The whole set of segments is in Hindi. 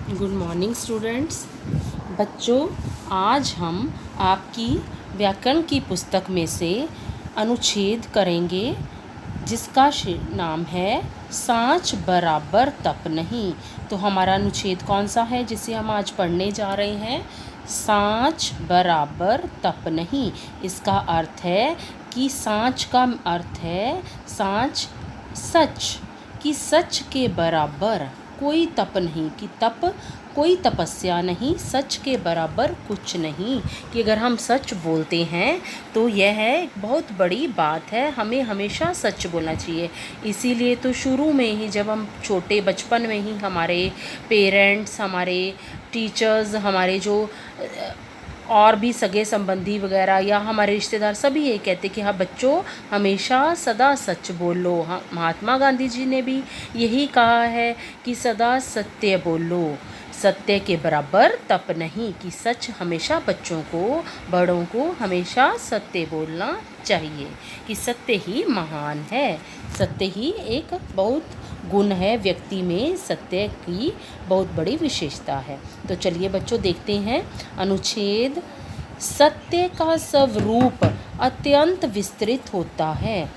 Good morning students. बच्चों, आज हम आपकी व्याकरण की पुस्तक में से अनुच्छेद करेंगे जिसका नाम है साँच बराबर तप नहीं। तो हमारा अनुच्छेद कौन सा है जिसे हम आज पढ़ने जा रहे हैं? साँच बराबर तप नहीं। इसका अर्थ है कि साँच का अर्थ है साँच सच, कि सच के बराबर कोई तप नहीं, कि तप कोई तपस्या नहीं, सच के बराबर कुछ नहीं। कि अगर हम सच बोलते हैं तो यह एक बहुत बड़ी बात है, हमें हमेशा सच बोलना चाहिए। इसीलिए तो शुरू में ही जब हम छोटे बचपन में ही हमारे पेरेंट्स, हमारे टीचर्स, हमारे जो और भी सगे संबंधी वगैरह या हमारे रिश्तेदार सभी ये कहते कि हाँ बच्चों, हमेशा सदा सच बोलो। हाँ, महात्मा गांधी जी ने भी यही कहा है कि सदा सत्य बोलो, सत्य के बराबर तप नहीं। कि सच हमेशा बच्चों को, बड़ों को हमेशा सत्य बोलना चाहिए, कि सत्य ही महान है, सत्य ही एक बहुत गुण है व्यक्ति में, सत्य की बहुत बड़ी विशेषता है। तो चलिए बच्चों देखते हैं अनुच्छेद। सत्य का स्वरूप अत्यंत विस्तृत होता है।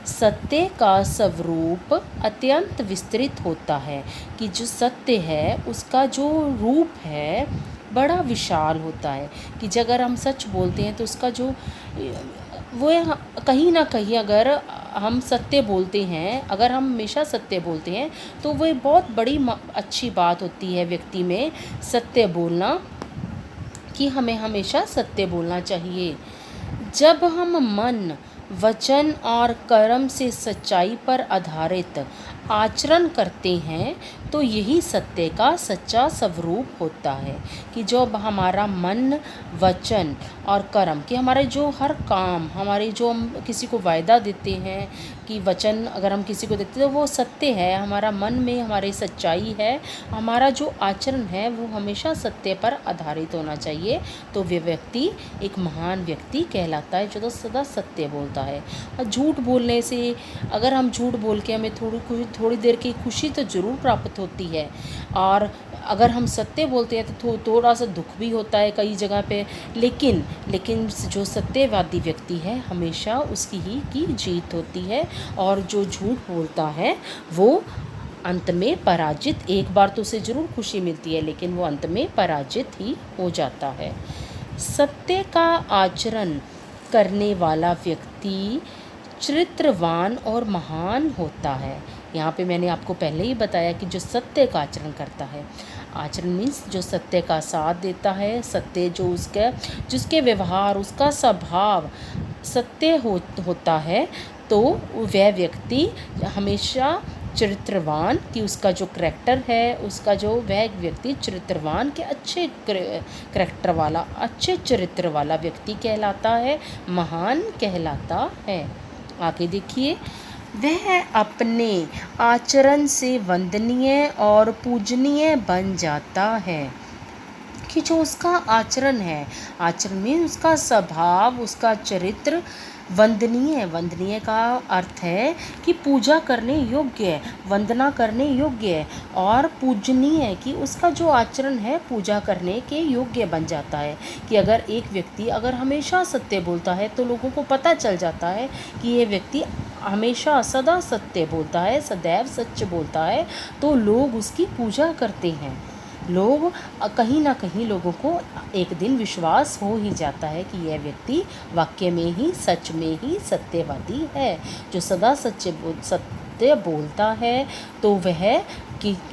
सत्य का स्वरूप अत्यंत विस्तृत होता है, कि जो सत्य है उसका जो रूप है बड़ा विशाल होता है। कि अगर हम सच बोलते हैं तो उसका जो वो कहीं ना कहीं अगर हम सत्य बोलते हैं, अगर हम हमेशा सत्य बोलते हैं तो वो बहुत बड़ी अच्छी बात होती है व्यक्ति में, सत्य बोलना, कि हमें हमेशा सत्य बोलना चाहिए। जब हम मन, वचन और कर्म से सच्चाई पर आधारित आचरण करते हैं तो यही सत्य का सच्चा स्वरूप होता है। कि जो हमारा मन, वचन और कर्म, कि हमारे जो हर काम, हमारे जो हम किसी को वायदा देते हैं, कि वचन अगर हम किसी को देते हैं तो वो सत्य है, हमारा मन में हमारी सच्चाई है, हमारा जो आचरण है वो हमेशा सत्य पर आधारित होना चाहिए। तो वे व्यक्ति एक महान व्यक्ति कहलाता है जो तो सदा सत्य बोलता है। और झूठ बोलने से, अगर हम झूठ बोल के हमें थोड़ी देर की खुशी तो ज़रूर प्राप्त होती है, और अगर हम सत्य बोलते हैं तो थोड़ा सा दुख भी होता है कई जगह पे, लेकिन जो सत्यवादी व्यक्ति है हमेशा उसकी ही की जीत होती है, और जो झूठ बोलता है वो अंत में पराजित, एक बार तो उसे ज़रूर खुशी मिलती है लेकिन वो अंत में पराजित ही हो जाता है। सत्य का आचरण करने वाला व्यक्ति चरित्रवान और महान होता है। यहाँ पे मैंने आपको पहले ही बताया कि जो सत्य का आचरण करता है, आचरण मीन्स जो सत्य का साथ देता है, सत्य जो उसके जिसके व्यवहार, उसका स्वभाव सत्य होता है, तो वह व्यक्ति हमेशा चरित्रवान, कि उसका जो करैक्टर है, उसका जो वह व्यक्ति चरित्रवान के अच्छे करैक्टर वाला, अच्छे चरित्र वाला व्यक्ति कहलाता है, महान कहलाता है। आगे देखिए, वह अपने आचरण से वंदनीय और पूजनीय बन जाता है। कि जो उसका आचरण है, आचरण में उसका स्वभाव, उसका चरित्र वंदनीय है। वंदनीय का अर्थ है कि पूजा करने योग्य है, वंदना करने योग्य है, और पूजनीय है कि उसका जो आचरण है पूजा करने के योग्य बन जाता है। कि अगर एक व्यक्ति अगर हमेशा सत्य बोलता है तो लोगों को पता चल जाता है कि ये व्यक्ति हमेशा सदा सत्य बोलता है, सदैव सच बोलता है, तो लोग उसकी पूजा करते हैं। लोग कहीं ना कहीं लोगों को एक दिन विश्वास हो ही जाता है कि यह व्यक्ति वाक्य में ही, सच में ही सत्यवादी है। जो सदा सत्य बोलता है तो वह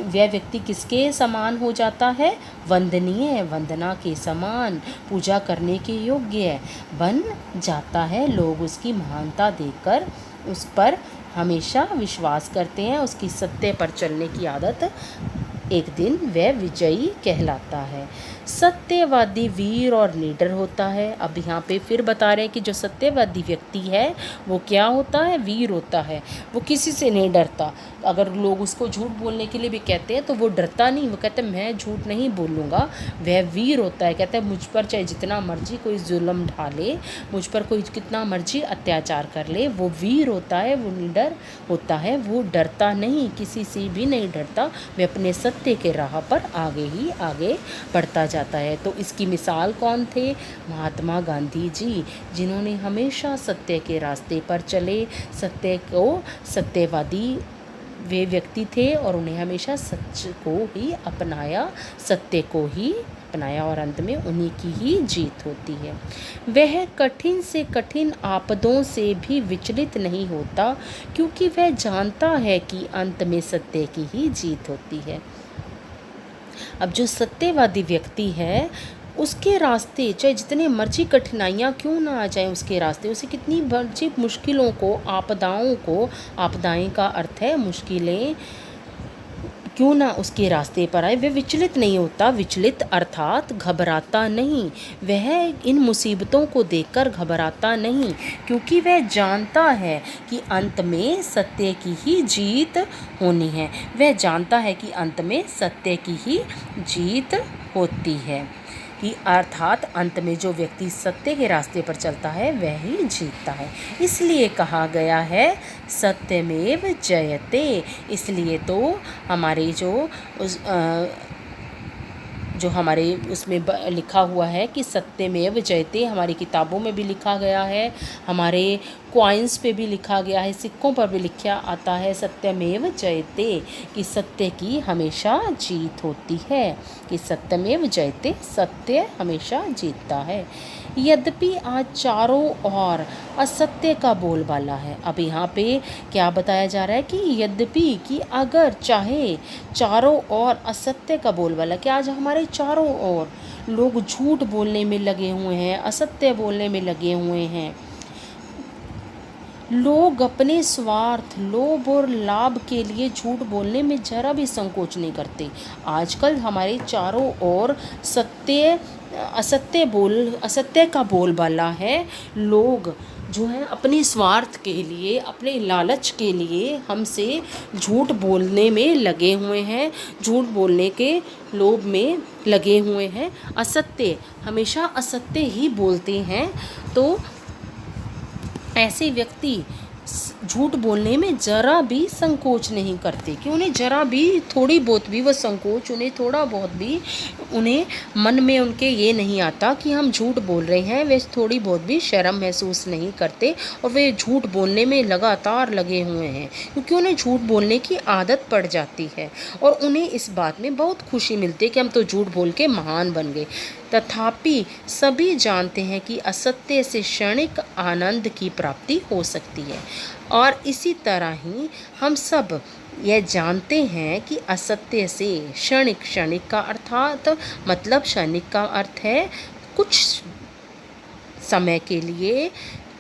व्यक्ति किसके समान हो जाता है? वंदनीय, वंदना के समान, पूजा करने के योग्य बन जाता है। लोग उसकी महानता देखकर उस पर हमेशा विश्वास करते हैं, उसकी सत्य पर चलने की आदत, एक दिन वह विजयी कहलाता है। सत्यवादी वीर और निडर होता है। अब यहाँ पे फिर बता रहे हैं कि जो सत्यवादी व्यक्ति है वो क्या होता है? वीर होता है, वो किसी से नहीं डरता। अगर लोग उसको झूठ बोलने के लिए भी कहते हैं तो वो डरता नहीं, वो कहता है मैं झूठ नहीं बोलूँगा। वह वीर होता है, कहता है मुझ पर चाहे जितना मर्जी कोई जुल्म ढाले, मुझ पर कोई कितना मर्जी अत्याचार कर ले, वो वीर होता है, वो निडर होता है, वो डरता नहीं, किसी से भी नहीं डरता, वह अपने सत्य के राह पर आगे ही आगे बढ़ता जाता है। तो इसकी मिसाल कौन थे? महात्मा गांधी जी, जिन्होंने हमेशा सत्य के रास्ते पर चले, सत्य को सत्यवादी वे व्यक्ति थे और उन्हें हमेशा सच को ही अपनाया, सत्य को ही अपनाया और अंत में उन्हीं की ही जीत होती है। वह कठिन से कठिन आपदों से भी विचलित नहीं होता, क्योंकि वह जानता है कि अंत में सत्य की ही जीत होती है। अब जो सत्यवादी व्यक्ति है, उसके रास्ते चाहे जितने मर्जी कठिनाइयाँ क्यों ना आ जाएं उसके रास्ते, उसे कितनी मर्जी मुश्किलों को, आपदाएं का अर्थ है मुश्किलें, क्यों ना उसके रास्ते पर आए, वह विचलित नहीं होता। विचलित अर्थात घबराता नहीं, वह इन मुसीबतों को देखकर घबराता नहीं, क्योंकि वह जानता है कि अंत में सत्य की ही जीत होनी है। वह जानता है कि अंत में सत्य की ही जीत होती है, कि अर्थात अंत में जो व्यक्ति सत्य के रास्ते पर चलता है वह ही जीतता है। इसलिए कहा गया है सत्यमेव जयते। इसलिए तो हमारे जो हमारे उसमें लिखा हुआ है कि सत्यमेव जयते, हमारी किताबों में भी लिखा गया है, हमारे कॉइन्स पे भी लिखा गया है, सिक्कों पर भी लिखा आता है सत्यमेव जयते, कि सत्य की हमेशा जीत होती है, कि सत्यमेव जयते, सत्य हमेशा जीतता है। यद्यपि आज चारों ओर असत्य का बोलबाला है। अब यहाँ पे क्या बताया जा रहा है कि यद्यपि, कि अगर चाहे चारों ओर असत्य का बोलबाला, कि आज हमारे चारों ओर लोग झूठ बोलने में लगे हुए हैं, असत्य बोलने में लगे हुए हैं। लोग अपने स्वार्थ, लोभ और लाभ के लिए झूठ बोलने में जरा भी संकोच नहीं करते। आजकल हमारे चारों ओर असत्य का बोलबाला है। लोग जो है अपने स्वार्थ के लिए, अपने लालच के लिए हमसे झूठ बोलने में लगे हुए हैं, झूठ बोलने के लोभ में लगे हुए हैं, हमेशा असत्य ही बोलते हैं। तो ऐसे व्यक्ति झूठ बोलने में ज़रा भी संकोच नहीं करते, कि उन्हें ज़रा भी, थोड़ी बहुत भी वो संकोच, उन्हें थोड़ा बहुत भी, उन्हें मन में उनके ये नहीं आता कि हम झूठ बोल रहे हैं। वे थोड़ी बहुत भी शर्म महसूस नहीं करते और वे झूठ बोलने में लगातार लगे हुए हैं, क्योंकि उन्हें झूठ बोलने की आदत पड़ जाती है और उन्हें इस बात में बहुत खुशी मिलती है कि हम तो झूठ बोल के महान बन गए। तथापि सभी जानते हैं कि असत्य से क्षणिक आनंद की प्राप्ति हो सकती है, और इसी तरह ही हम सब यह जानते हैं कि असत्य से क्षणिक का अर्थात मतलब क्षणिक का अर्थ है कुछ समय के लिए,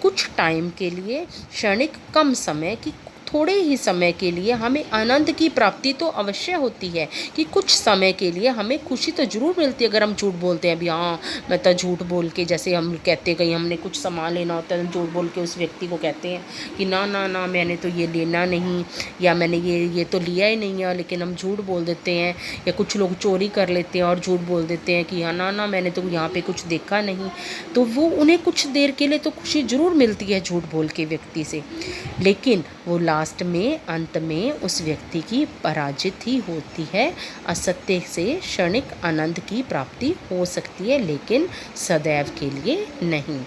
कुछ टाइम के लिए, क्षणिक कम समय की, थोड़े ही समय के लिए हमें आनंद की प्राप्ति तो अवश्य होती है, कि कुछ समय के लिए हमें खुशी तो ज़रूर मिलती है अगर हम झूठ बोलते हैं। अभी हाँ, मैं तो झूठ बोल के, जैसे हम कहते कहीं हमने कुछ सामान लेना होता है, झूठ बोल के उस व्यक्ति को कहते हैं कि ना ना ना मैंने तो ये लेना नहीं, या मैंने ये तो लिया ही नहीं है, लेकिन हम झूठ बोल देते हैं। या कुछ लोग चोरी कर लेते हैं और झूठ बोल देते हैं कि हाँ ना ना मैंने तो यहाँ पर कुछ देखा नहीं। तो वो उन्हें कुछ देर के लिए तो खुशी ज़रूर मिलती है झूठ बोल के व्यक्ति से, लेकिन वो लास्ट में, अंत में उस व्यक्ति की पराजित ही होती है। असत्य से क्षणिक आनंद की प्राप्ति हो सकती है, लेकिन सदैव के लिए नहीं।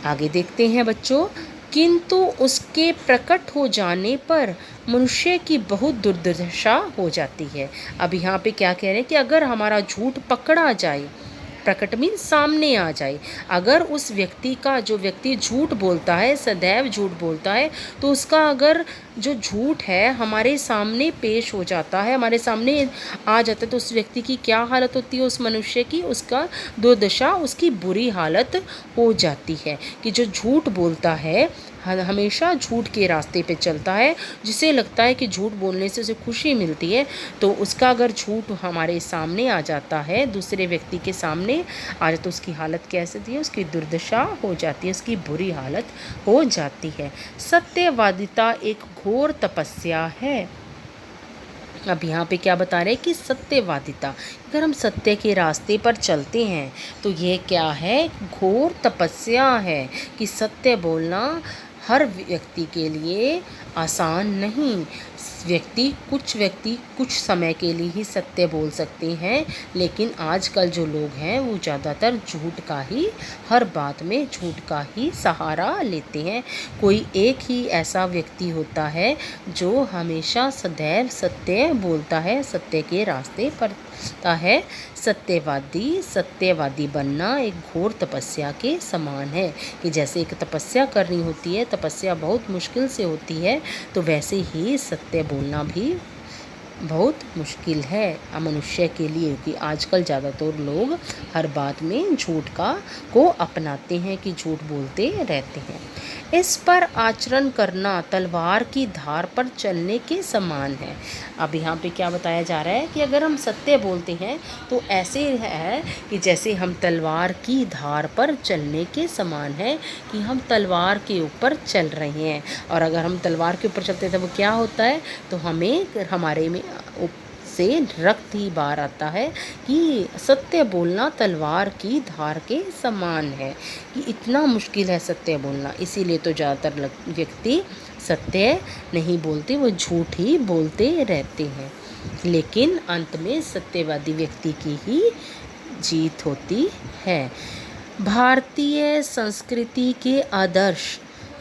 आगे देखते हैं बच्चों। किंतु उसके प्रकट हो जाने पर मनुष्य की बहुत दुर्दशा हो जाती है। अब यहाँ पे क्या कह रहे हैं कि अगर हमारा झूठ पकड़ा जाए, प्रकट मीन सामने आ जाए, अगर उस व्यक्ति का, जो व्यक्ति झूठ बोलता है, सदैव झूठ बोलता है, तो उसका अगर जो झूठ है हमारे सामने पेश हो जाता है, हमारे सामने आ जाता है, तो उस व्यक्ति की क्या हालत होती है, उस मनुष्य की, उसका दुर्दशा, उसकी बुरी हालत हो जाती है। कि जो झूठ बोलता है, हमेशा झूठ के रास्ते पे चलता है, जिसे लगता है कि झूठ बोलने से उसे खुशी मिलती है, तो उसका अगर झूठ हमारे सामने आ जाता है, दूसरे व्यक्ति के सामने आ जाए, तो उसकी हालत कैसे होती है, उसकी दुर्दशा हो जाती है, उसकी बुरी हालत हो जाती है। सत्यवादिता एक घोर तपस्या है। अब यहाँ पे क्या बता रहे हैं कि सत्यवादिता, अगर हम सत्य के रास्ते पर चलते हैं तो ये क्या है, घोर तपस्या है कि सत्य बोलना हर व्यक्ति के लिए आसान नहीं। कुछ व्यक्ति कुछ समय के लिए ही सत्य बोल सकते हैं, लेकिन आजकल जो लोग हैं वो ज़्यादातर झूठ का ही, हर बात में झूठ का ही सहारा लेते हैं। कोई एक ही ऐसा व्यक्ति होता है जो हमेशा सदैव सत्य बोलता है, सत्य के रास्ते पर चलता है। सत्यवादी बनना एक घोर तपस्या के समान है कि जैसे एक तपस्या करनी होती है, तपस्या बहुत मुश्किल से होती है, तो वैसे ही सत्य बोलना भी बहुत मुश्किल है मनुष्य के लिए, कि आजकल ज़्यादातर लोग हर बात में झूठ को अपनाते हैं, कि झूठ बोलते रहते हैं। इस पर आचरण करना तलवार की धार पर चलने के समान है। अब यहाँ पे क्या बताया जा रहा है कि अगर हम सत्य बोलते हैं तो ऐसे है कि जैसे हम तलवार की धार पर चलने के समान है, कि हम तलवार के ऊपर चल रहे हैं। और अगर हम तलवार के ऊपर चलते हैं तो वो क्या होता है, तो हमें हमारे में से रक्त ही बाहर आता है, कि सत्य बोलना तलवार की धार के समान है, कि इतना मुश्किल है सत्य बोलना। इसीलिए तो ज़्यादातर व्यक्ति सत्य नहीं बोलते, वो झूठ ही बोलते रहते हैं। लेकिन अंत में सत्यवादी व्यक्ति की ही जीत होती है। भारतीय संस्कृति के आदर्श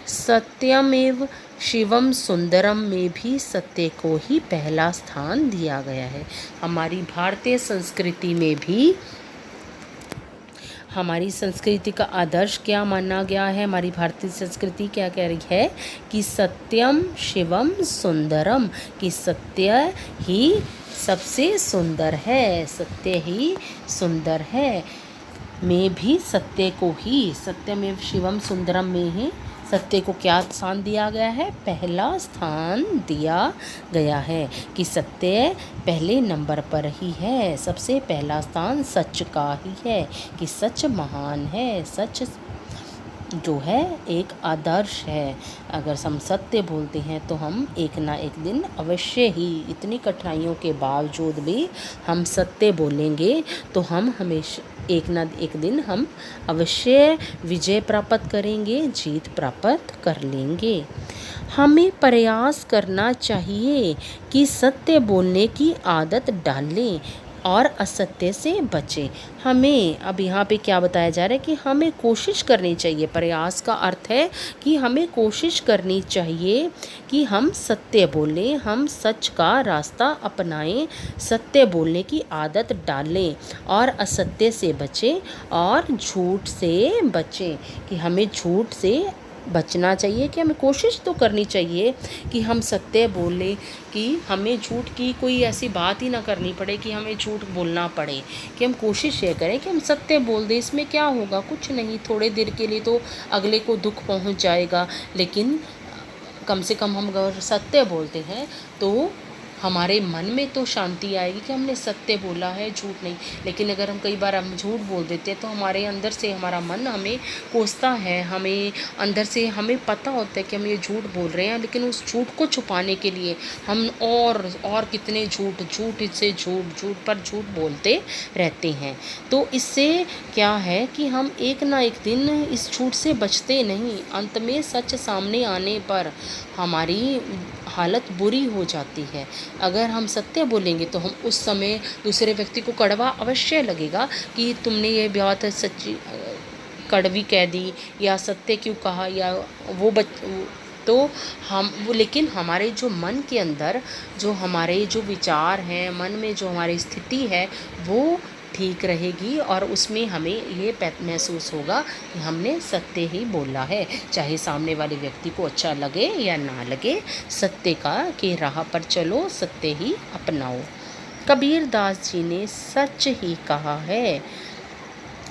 सत्यमेव शिवम सुंदरम में भी सत्य को ही पहला स्थान दिया गया है। हमारी भारतीय संस्कृति में भी हमारी संस्कृति का आदर्श क्या माना गया है, हमारी भारतीय संस्कृति क्या कह रही है कि सत्यम शिवम सुंदरम, कि सत्य ही सबसे सुंदर है, सत्य ही सुंदर है। में भी सत्य को ही, सत्यमेव शिवम सुंदरम में ही सत्य को क्या स्थान दिया गया है, पहला स्थान दिया गया है, कि सत्य पहले नंबर पर ही है, सबसे पहला स्थान सच का ही है, कि सच महान है, सच जो है एक आदर्श है। अगर हम सत्य बोलते हैं तो हम एक ना एक दिन अवश्य ही, इतनी कठिनाइयों के बावजूद भी हम सत्य बोलेंगे तो हम हमेशा एक ना एक दिन हम अवश्य विजय प्राप्त करेंगे, जीत प्राप्त कर लेंगे। हमें प्रयास करना चाहिए कि सत्य बोलने की आदत डालें और असत्य से बचें। हमें अब यहाँ पे क्या बताया जा रहा है कि हमें कोशिश करनी चाहिए। प्रयास का अर्थ है कि हमें कोशिश करनी चाहिए कि हम सत्य बोलें, हम सच का रास्ता अपनाएं, सत्य बोलने की आदत डालें और असत्य से बचें और झूठ से बचें, कि हमें झूठ से बचना चाहिए, कि हमें कोशिश तो करनी चाहिए कि हम सत्य बोलें, कि हमें झूठ की कोई ऐसी बात ही ना करनी पड़े कि हमें झूठ बोलना पड़े, कि हम कोशिश ये करें कि हम सत्य बोल दें। इसमें क्या होगा, कुछ नहीं, थोड़े देर के लिए तो अगले को दुख पहुंच जाएगा, लेकिन कम से कम हम अगर सत्य बोलते हैं तो हमारे मन में तो शांति आएगी कि हमने सत्य बोला है, झूठ नहीं। लेकिन अगर हम कई बार हम झूठ बोल देते हैं तो हमारे अंदर से हमारा मन हमें कोसता है, हमें अंदर से हमें पता होता है कि हम ये झूठ बोल रहे हैं, लेकिन उस झूठ को छुपाने के लिए हम और कितने झूठ से झूठ पर झूठ बोलते रहते हैं। तो इससे क्या है कि हम एक ना एक दिन इस झूठ से बचते नहीं, अंत में सच सामने आने पर हमारी हालत बुरी हो जाती है। अगर हम सत्य बोलेंगे तो हम उस समय दूसरे व्यक्ति को कड़वा अवश्य लगेगा कि तुमने ये बात सच्ची कड़वी कह दी, या सत्य क्यों कहा, या तो हम वो, लेकिन हमारे जो मन के अंदर जो हमारे जो विचार हैं, मन में जो हमारी स्थिति है वो ठीक रहेगी और उसमें हमें ये महसूस होगा कि हमने सत्य ही बोला है, चाहे सामने वाले व्यक्ति को अच्छा लगे या ना लगे। सत्य के राह पर चलो, सत्य ही अपनाओ। कबीरदास जी ने सच ही कहा है।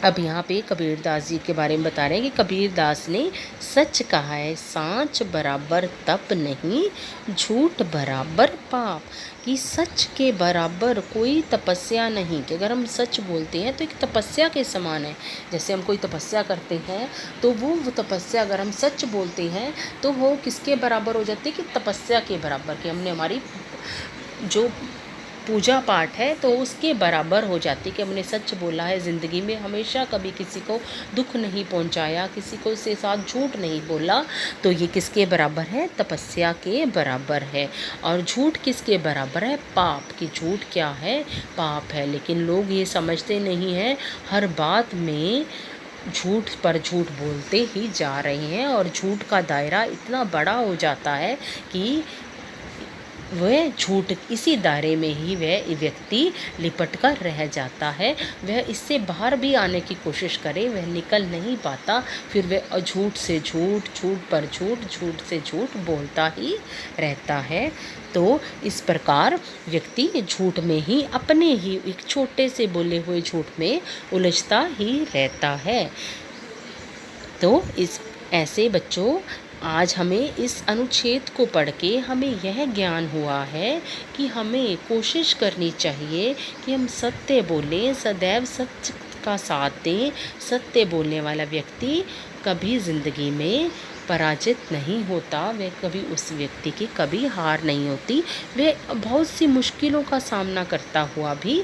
अब यहाँ पे कबीरदास जी के बारे में बता रहे हैं कि कबीरदास ने सच कहा है, सांच बराबर तप नहीं, झूठ बराबर पाप, कि सच के बराबर कोई तपस्या नहीं, कि अगर हम सच बोलते हैं तो एक तपस्या के समान है। जैसे हम कोई तपस्या करते हैं तो वो तपस्या अगर हम सच बोलते हैं तो वो किसके बराबर हो जाती है, कि तपस्या के बराबर, कि हमने हमारी जो पूजा पाठ है तो उसके बराबर हो जाती कि हमने सच बोला है ज़िंदगी में, हमेशा कभी किसी को दुख नहीं पहुंचाया, किसी को से साथ झूठ नहीं बोला, तो ये किसके बराबर है? तपस्या के बराबर है। और झूठ किसके बराबर है? पाप की। झूठ क्या है? पाप है। लेकिन लोग ये समझते नहीं हैं, हर बात में झूठ पर झूठ बोलते ही जा रहे हैं और झूठ का दायरा इतना बड़ा हो जाता है कि वह झूठ इसी दायरे में ही वह व्यक्ति लिपट कर रह जाता है। वह इससे बाहर भी आने की कोशिश करे, वह निकल नहीं पाता। फिर वह झूठ से झूठ, झूठ पर झूठ, झूठ से झूठ बोलता ही रहता है। तो इस प्रकार व्यक्ति झूठ में ही, अपने ही एक छोटे से बोले हुए झूठ में उलझता ही रहता है। तो इस ऐसे बच्चों, आज हमें इस अनुच्छेद को पढ़ के हमें यह ज्ञान हुआ है कि हमें कोशिश करनी चाहिए कि हम सत्य बोलें, सदैव सच का साथ दें। सत्य बोलने वाला व्यक्ति कभी ज़िंदगी में पराजित नहीं होता, वह कभी, उस व्यक्ति की कभी हार नहीं होती। वह बहुत सी मुश्किलों का सामना करता हुआ भी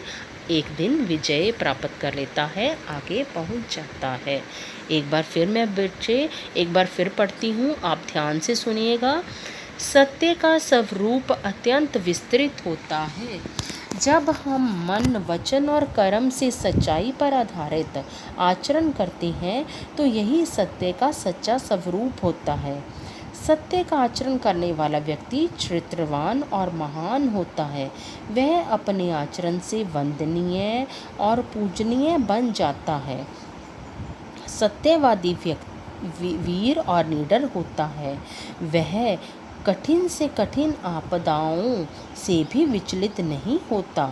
एक दिन विजय प्राप्त कर लेता है, आगे पहुंच जाता है। एक बार फिर मैं बच्चे एक बार फिर पढ़ती हूँ, आप ध्यान से सुनिएगा। सत्य का स्वरूप अत्यंत विस्तृत होता है। जब हम मन, वचन और कर्म से सच्चाई पर आधारित आचरण करते हैं तो यही सत्य का सच्चा स्वरूप होता है। सत्य का आचरण करने वाला व्यक्ति चरित्रवान और महान होता है। वह अपने आचरण से वंदनीय और पूजनीय बन जाता है। सत्यवादी व्यक्ति वीर और निडर होता है। वह कठिन से कठिन आपदाओं से भी विचलित नहीं होता,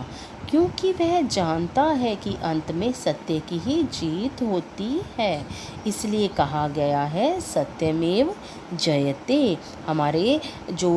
क्योंकि वह जानता है कि अंत में सत्य की ही जीत होती है। इसलिए कहा गया है सत्यमेव जयते। हमारे जो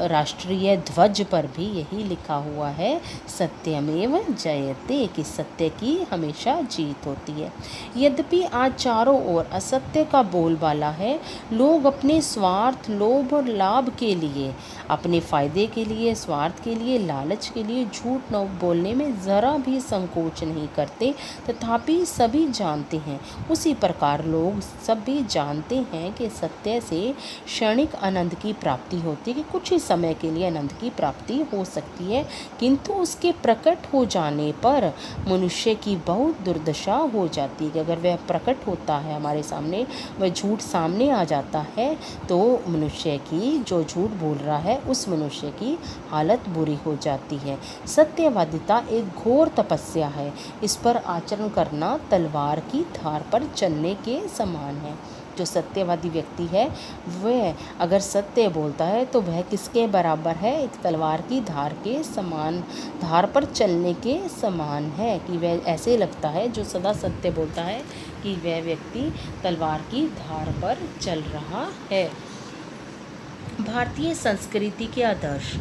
राष्ट्रीय ध्वज पर भी यही लिखा हुआ है, सत्यमेव जयते, कि सत्य की हमेशा जीत होती है। यद्यपि आज चारों ओर असत्य का बोलबाला है, लोग अपने स्वार्थ, लोभ और लाभ के लिए, अपने फ़ायदे के लिए, स्वार्थ के लिए, लालच के लिए झूठ न बोलने में ज़रा भी संकोच नहीं करते। तथापि सभी जानते हैं, उसी प्रकार लोग सब भी जानते हैं कि सत्य से क्षणिक आनंद की प्राप्ति होती है, कि कुछ ही समय के लिए आनंद की प्राप्ति हो सकती है, किंतु उसके प्रकट हो जाने पर मनुष्य की बहुत दुर्दशा हो जाती है। कि अगर वह प्रकट होता है हमारे सामने, वह झूठ सामने आ जाता है, तो मनुष्य की, जो झूठ बोल रहा है उस मनुष्य की हालत बुरी हो जाती है। सत्यवादिता एक घोर तपस्या है। इस पर आचरण करना तलवार की धार पर चलने के समान है। जो सत्यवादी व्यक्ति है, वह अगर सत्य बोलता है तो वह किसके बराबर है? एक तलवार की धार के समान, धार पर चलने के समान है। कि वह, ऐसे लगता है जो सदा सत्य बोलता है कि वह व्यक्ति तलवार की धार पर चल रहा है। भारतीय संस्कृति के आदर्श।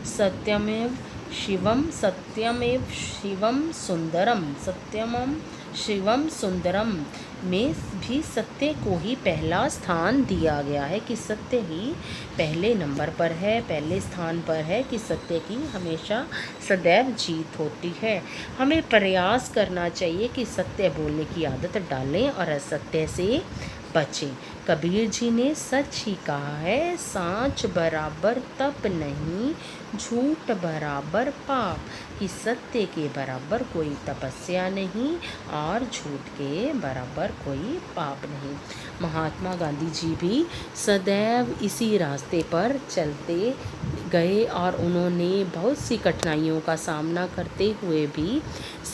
सत्यमेव शिवम, सत्यमेव शिवम सुंदरम, सत्यमम शिवम सुंदरम में भी सत्य को ही पहला स्थान दिया गया है। कि सत्य ही पहले नंबर पर है, पहले स्थान पर है, कि सत्य की हमेशा सदैव जीत होती है। हमें प्रयास करना चाहिए कि सत्य बोलने की आदत डालें और असत्य से बचें। कबीर जी ने सच ही कहा है, सांच बराबर तप नहीं, झूठ बराबर पाप। कि सत्य के बराबर कोई तपस्या नहीं और झूठ के बराबर कोई पाप नहीं। महात्मा गांधी जी भी सदैव इसी रास्ते पर चलते गए और उन्होंने बहुत सी कठिनाइयों का सामना करते हुए भी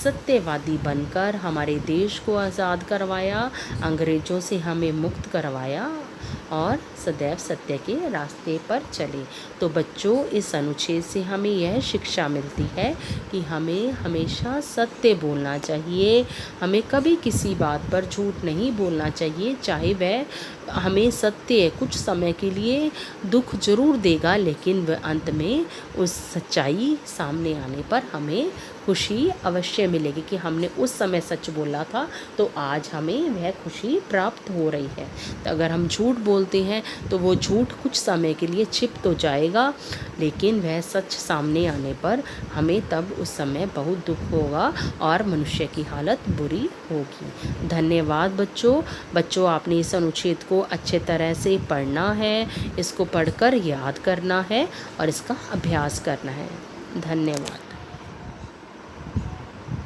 सत्यवादी बनकर हमारे देश को आज़ाद करवाया, अंग्रेज़ों से हमें मुक्त करवाया और सदैव सत्य के रास्ते पर चले। तो बच्चों, इस अनुच्छेद से हमें यह शिक्षा मिलती है कि हमें हमेशा सत्य बोलना चाहिए। हमें कभी किसी बात पर झूठ नहीं बोलना चाहिए, चाहे वह हमें सत्य कुछ समय के लिए दुख जरूर देगा, लेकिन वह अंत में उस सच्चाई सामने आने पर हमें खुशी अवश्य मिलेगी कि हमने उस समय सच बोला था, तो आज हमें वह खुशी प्राप्त हो रही है। तो अगर हम झूठ बोल बोलते हैं तो वो झूठ कुछ समय के लिए छिप तो जाएगा, लेकिन वह सच सामने आने पर हमें तब उस समय बहुत दुख होगा और मनुष्य की हालत बुरी होगी। धन्यवाद बच्चों, आपने इस अनुच्छेद को अच्छे तरह से पढ़ना है, इसको पढ़कर याद करना है और इसका अभ्यास करना है। धन्यवाद।